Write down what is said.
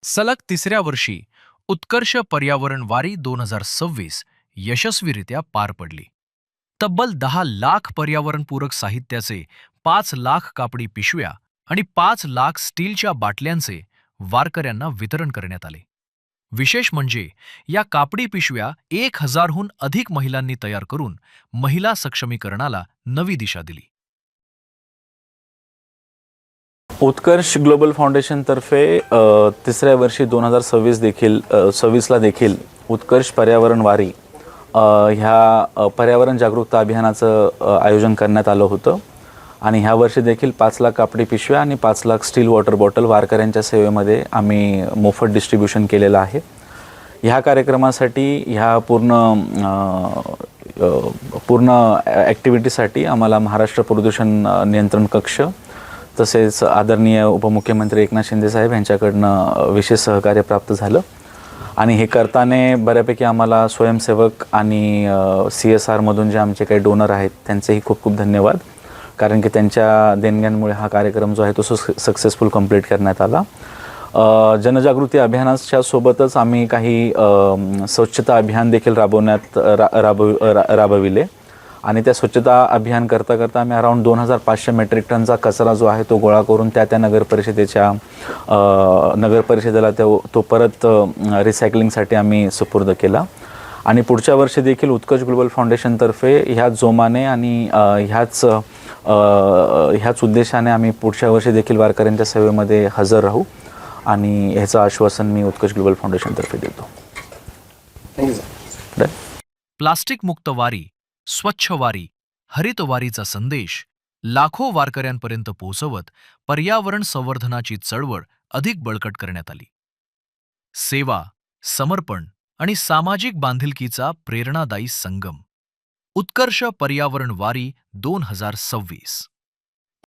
सलग तिसऱ्या वर्षी उत्कर्ष पर्यावरण वारी 2026 यशस्वीरित्या पार पडली. तब्बल 10 लाख पर्यावरणपूरक साहित्याचे 5 लाख कापडी पिशव्या आणि 5 लाख स्टीलच्या बाटल्यांचे वारकऱ्यांना वितरण करण्यात आले. विशेष म्हणजे या कापडी पिशव्या 1000हून अधिक महिलांनी तयार करून महिला सक्षमीकरणाला नवी दिशा दिली. उत्कर्ष ग्लोबल फाउंडेशनतर्फे तिसऱ्या वर्षी 2026ला देखील उत्कर्ष पर्यावरण वारी ह्या पर्यावरण जागरूकता अभियानाचं आयोजन करण्यात आलं होतं. आणि ह्या वर्षी देखील 5 लाख कापडी पिशव्या आणि 5 लाख स्टील वॉटर बॉटल वारकऱ्यांच्या सेवेमध्ये आम्ही मोफत डिस्ट्रीब्युशन केलेलं आहे. ह्या कार्यक्रमासाठी ह्या पूर्ण ॲक्टिव्हिटीसाठी आम्हाला महाराष्ट्र प्रदूषण नियंत्रण कक्ष तसेच आदरणीय उपमुख्यमंत्री एकनाथ शिंदे साहेब यांच्याकडनं विशेष सहकार्य प्राप्त झालं. आणि हे करताना बऱ्यापैकी आम्हाला स्वयंसेवक आणि CSRमधून जे आमचे काही डोनर आहेत त्यांचेही खूप खूप धन्यवाद, कारण की त्यांच्या देणग्यांमुळे हा कार्यक्रम जो आहे तो सक्सेसफुल कंप्लीट करण्यात आला. जनजागृती अभियानाच्या सोबतच आम्ही काही स्वच्छता अभियान देखील राबविले. आणि त्या स्वच्छता अभियान करता आम्ही अराउंड 2500 मेट्रिक टनचा कचरा जो आहे तो गोळा करून त्या नगर परिषदेला तो परत रिसायकलिंगसाठी आम्ही सुपूर्द केला. आणि पुढच्या वर्षी देखील उत्कर्ष ग्लोबल फाउंडेशनतर्फे ह्याच जोमाने आणि ह्याच उद्देशाने आम्ही पुढच्या वर्षी देखील वारकऱ्यांच्या सेवेमध्ये हजर राहू आणि ह्याचं आश्वासन मी उत्कर्ष ग्लोबल फाउंडेशनतर्फे देतो. प्लास्टिक मुक्त वारी, स्वच्छ वारी, हरित वारीचा संदेश लाखो वारकऱ्यांपर्यंत पोहोचवत पर्यावरण संवर्धनाची चळवळ अधिक बळकट करण्यात आली. सेवा, समर्पण आणि सामाजिक बांधिलकीचा प्रेरणादायी संगम. उत्कर्ष पर्यावरण वारी 2026.